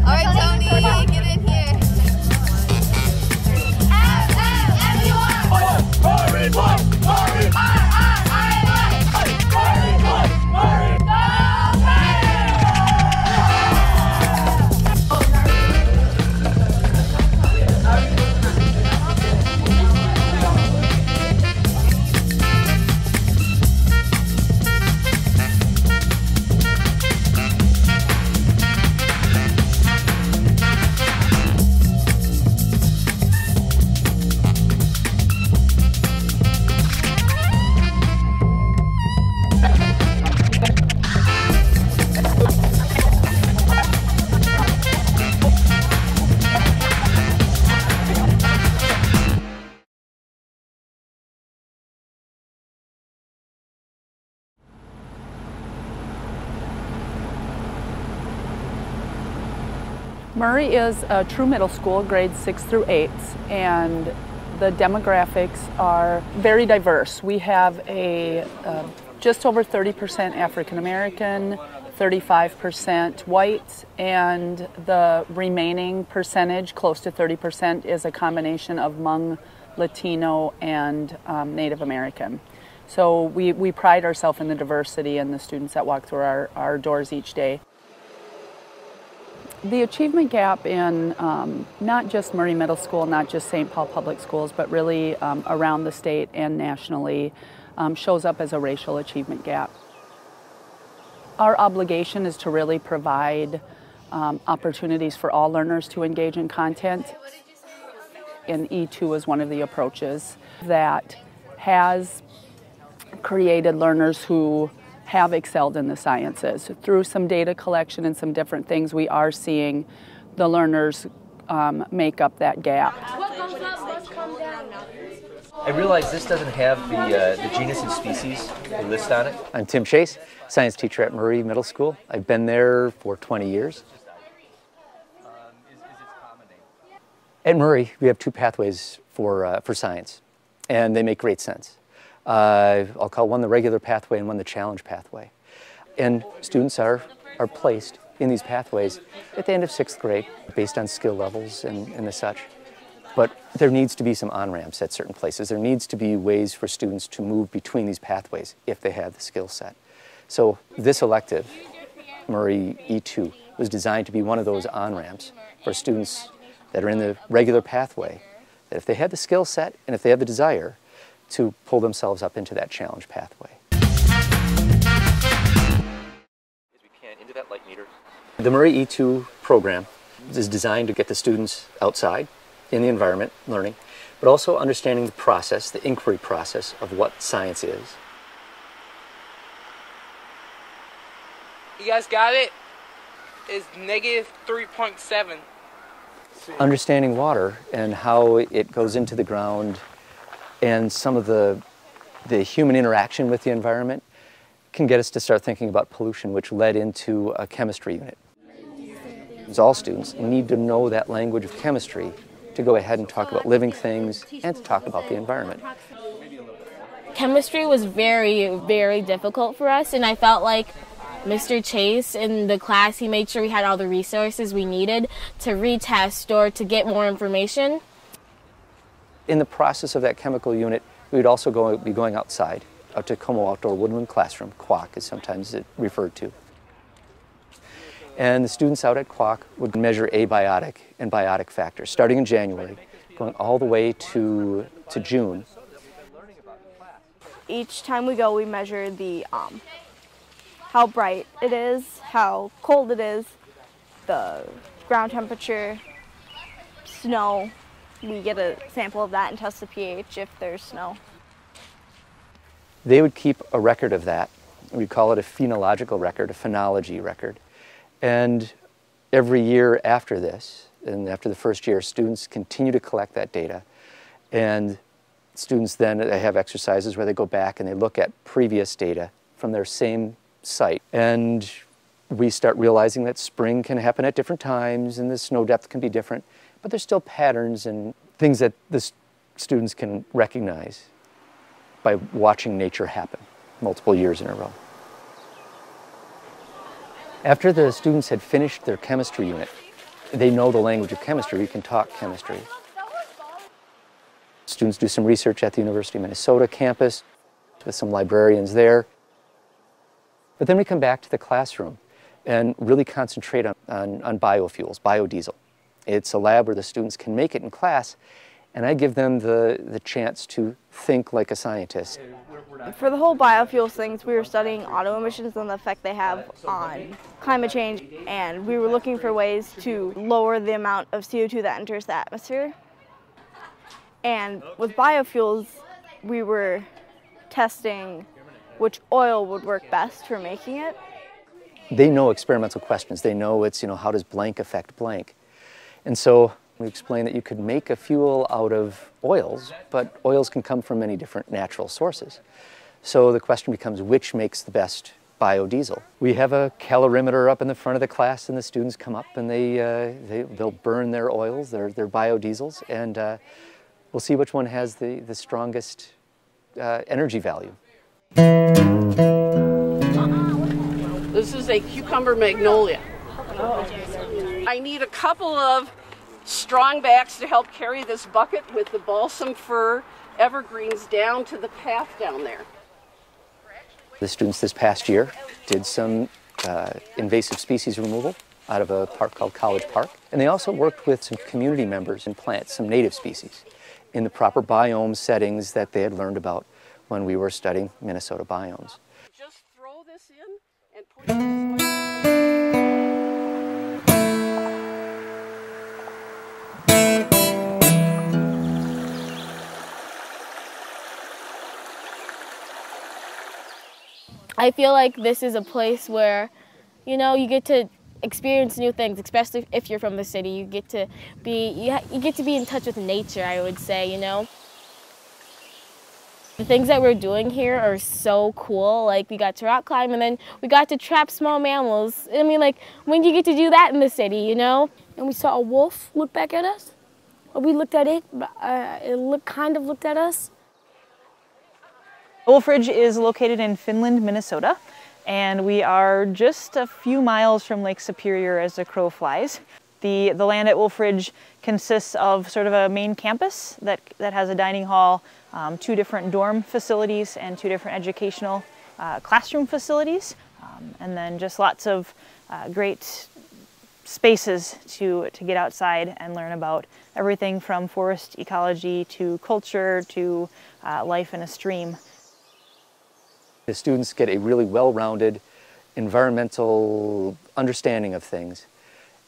right, Tony, get in here. Murray is a true middle school, grades 6 through 8, and the demographics are very diverse. We have a just over 30% African American, 35% white, and the remaining percentage, close to 30%, is a combination of Hmong, Latino, and Native American. So we pride ourselves in the diversity and the students that walk through our doors each day. The achievement gap in not just Murray Middle School, not just St. Paul Public Schools, but really around the state and nationally shows up as a racial achievement gap. Our obligation is to really provide opportunities for all learners to engage in content. And E2 is one of the approaches that has created learners who have excelled in the sciences. Through some data collection and some different things, we are seeing the learners make up that gap. I realize this doesn't have the genus and species list on it. I'm Tim Chase, science teacher at Mariyah Middle School. I've been there for 20 years. At Murray, we have two pathways for science, and they make great sense. I'll call one the regular pathway and one the challenge pathway. And students are placed in these pathways at the end of 6th grade based on skill levels and the such. But there needs to be some on-ramps at certain places. There needs to be ways for students to move between these pathways if they have the skill set. So this elective, Mariyah E2, was designed to be one of those on-ramps for students that are in the regular pathway, that if they have the skill set and if they have the desire, to pull themselves up into that challenge pathway. The Mariyah E2 program is designed to get the students outside in the environment, learning, but also understanding the process, the inquiry process of what science is. You guys got it? It's negative 3.7. Understanding water and how it goes into the ground and some of the human interaction with the environment can get us to start thinking about pollution, which led into a chemistry unit. All students need to know that language of chemistry to go ahead and talk about living things and to talk about the environment. Chemistry was very, very difficult for us, and I felt like Mr. Chase in the class, he made sure we had all the resources we needed to retest or to get more information. In the process of that chemical unit, we would also be going outside, out to Como Outdoor Woodland Classroom, QUAC is sometimes referred to. And the students out at QUAC would measure abiotic and biotic factors, starting in January, going all the way to June. Each time we go, we measure the how bright it is, how cold it is, the ground temperature, snow. We get a sample of that and test the pH if there's snow. They would keep a record of that. We'd call it a phenological record, a phenology record. And every year after this, and after the first year, students continue to collect that data. And students then have exercises where they go back and they look at previous data from their same site. And we start realizing that spring can happen at different times and the snow depth can be different, but there's still patterns and things that the students can recognize by watching nature happen multiple years in a row. After the students had finished their chemistry unit, They know the language of chemistry. We can talk chemistry. Students do some research at the University of Minnesota campus with some librarians there. But then we come back to the classroom and really concentrate on biofuels, biodiesel. It's a lab where the students can make it in class, and I give them the chance to think like a scientist. For the whole biofuels things, we were studying auto emissions and the effect they have on climate change, and we were looking for ways to lower the amount of CO2 that enters the atmosphere. And with biofuels, we were testing which oil would work best for making it. They know experimental questions. They know it's, how does blank affect blank? And so we explained that you could make a fuel out of oils, but oils can come from many different natural sources. So the question becomes, which makes the best biodiesel? We have a calorimeter up in the front of the class, and the students come up and they'll burn their oils, their biodiesels, and we'll see which one has the strongest energy value. This is a cucumber magnolia. I need a couple of strong backs to help carry this bucket with the balsam fir evergreens down to the path down there. The students this past year did some invasive species removal out of a park called College Park. And they also worked with some community members and plants, some native species, in the proper biome settings that they had learned about when we were studying Minnesota biomes. Just throw this in and put it I feel like this is a place where, you get to experience new things, especially if you're from the city. You get to be in touch with nature, I would say, The things that we're doing here are so cool. Like, we got to rock climb, and then we got to trap small mammals. I mean, like, when do you get to do that in the city, And we saw a wolf look back at us. We looked at it, it kind of looked at us. Wolf Ridge is located in Finland, Minnesota, and we are just a few miles from Lake Superior as the crow flies. The land at Wolf Ridge consists of sort of a main campus that has a dining hall, 2 different dorm facilities, and 2 different educational classroom facilities, and then just lots of great spaces to get outside and learn about everything from forest ecology to culture to life in a stream. The students get a really well-rounded environmental understanding of things.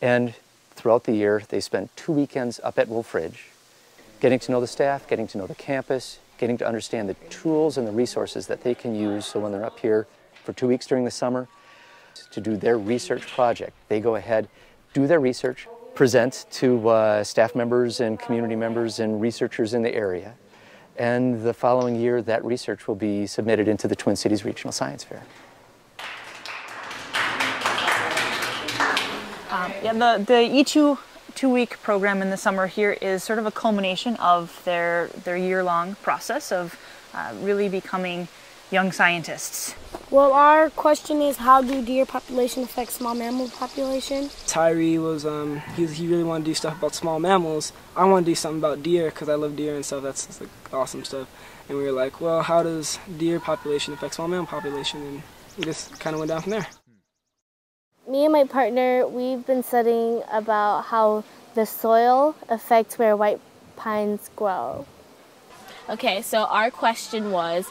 And throughout the year, they spend 2 weekends up at Wolf Ridge, getting to know the staff, getting to know the campus, getting to understand the tools and the resources that they can use. So when they're up here for 2 weeks during the summer to do their research project, they go ahead, do their research, present to staff members and community members and researchers in the area. And the following year, that research will be submitted into the Twin Cities Regional Science Fair. The E2 2-week program in the summer here is sort of a culmination of their year-long process of really becoming young scientists. Well, our question is, how do deer population affect small mammal population? Tyree was, he really wanted to do stuff about small mammals. I want to do something about deer because I love deer and stuff. That's like awesome stuff. And we were like, well, how does deer population affect small mammal population? And we just kind of went down from there. Me and my partner, we've been studying about how the soil affects where white pines grow. Okay, so our question was,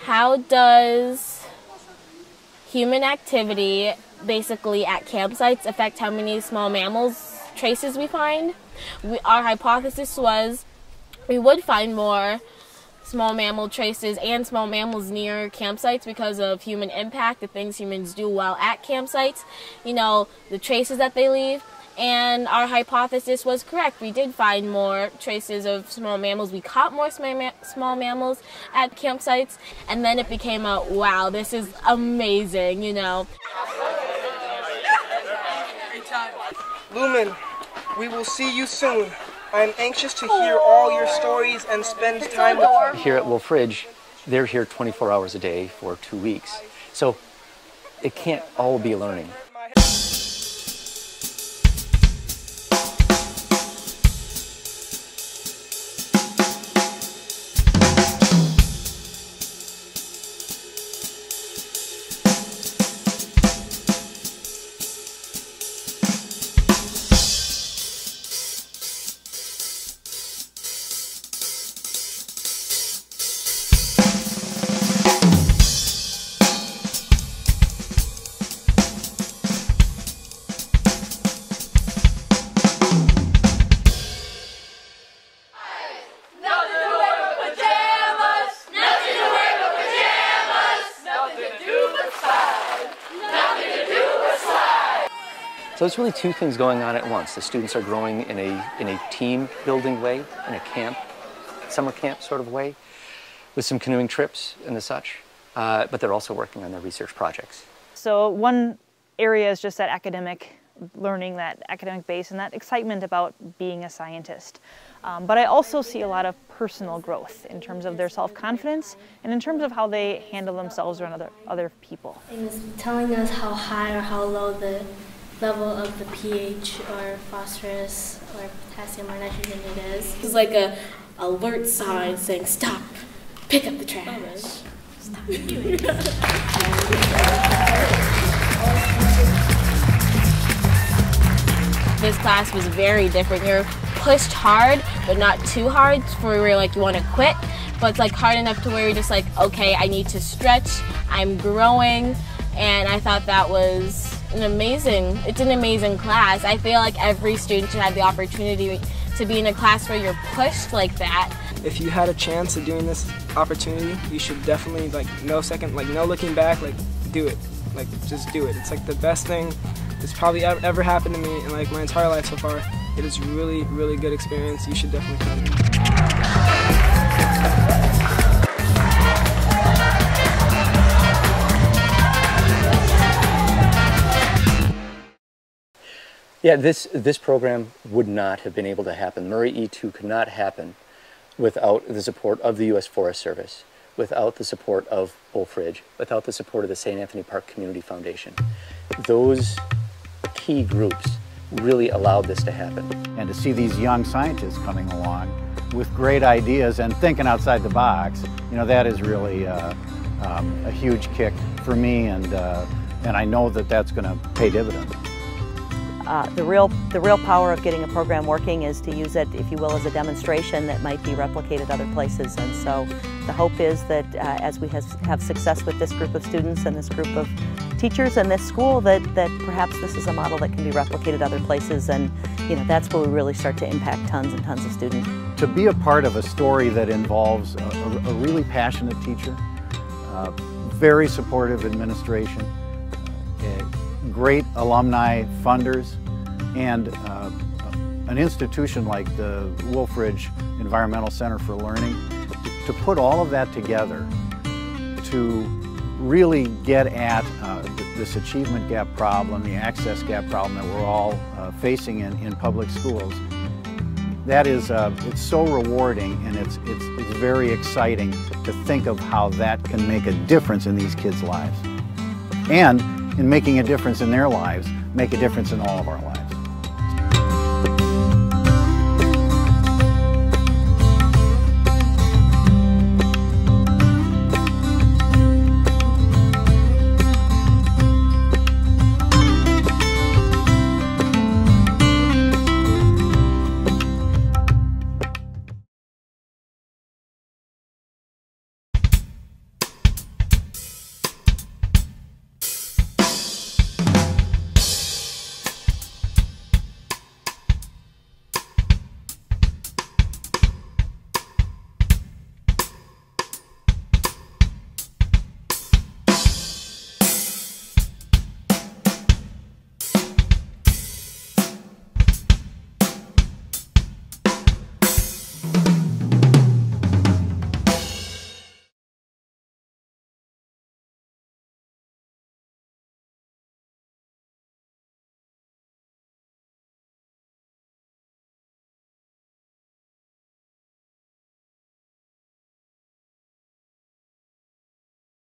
how does human activity basically at campsites affect how many small mammals traces we find? Our hypothesis was we would find more small mammal traces and small mammals near campsites because of human impact, the things humans do while at campsites, the traces that they leave. And our hypothesis was correct. We did find more traces of small mammals. We caught more small mammals at campsites, and then it became a, wow, this is amazing, Lumen, we will see you soon. I am anxious to hear all your stories and spend time with you. Here at Wolf Ridge, they're here 24 hours a day for 2 weeks. So it can't all be learning. it's really two things going on at once. The students are growing in a team building way, in a camp, summer camp sort of way, with some canoeing trips and the such, but they're also working on their research projects. So one area is just that academic learning, that academic base, and that excitement about being a scientist. But I also see a lot of personal growth in terms of their self-confidence and in terms of how they handle themselves around other people. And it's telling us how high or how low the level of the pH or phosphorus or potassium or nitrogen it is. It's like a alert sign saying, stop, pick up the trash. Stop doing This class was very different. You're pushed hard, but not too hard for where like you want to quit. But it's like hard enough to where you're just like, okay, I need to stretch, I'm growing, and I thought that was it's an amazing class. I feel like every student should have the opportunity to be in a class where you're pushed like that. If you had a chance of doing this opportunity, you should definitely, like, no looking back, like, do it. Like, just do it. It's like the best thing that's probably ever happened to me in like my entire life so far. It is really, really good experience. You should definitely come. Yeah, this program would not have been able to happen. Mariyah E2 could not happen without the support of the U.S. Forest Service, without the support of Wolf Ridge, without the support of the St. Anthony Park Community Foundation. Those key groups really allowed this to happen. And to see these young scientists coming along with great ideas and thinking outside the box, you know, that is really a huge kick for me, and I know that that's going to pay dividends. The real power of getting a program working is to use it, if you will, as a demonstration that might be replicated other places. And so the hope is that as we have success with this group of students and this group of teachers and this school, that perhaps this is a model that can be replicated other places, and you know, that's where we really start to impact tons and tons of students. To be a part of a story that involves a really passionate teacher, very supportive administration, great alumni funders, and an institution like the Wolf Ridge Environmental Center for Learning, to put all of that together to really get at this achievement gap problem, the access gap problem that we're all facing in public schools. That is, it's so rewarding, and it's very exciting to think of how that can make a difference in these kids' lives. And in making a difference in their lives, make a difference in all of our lives.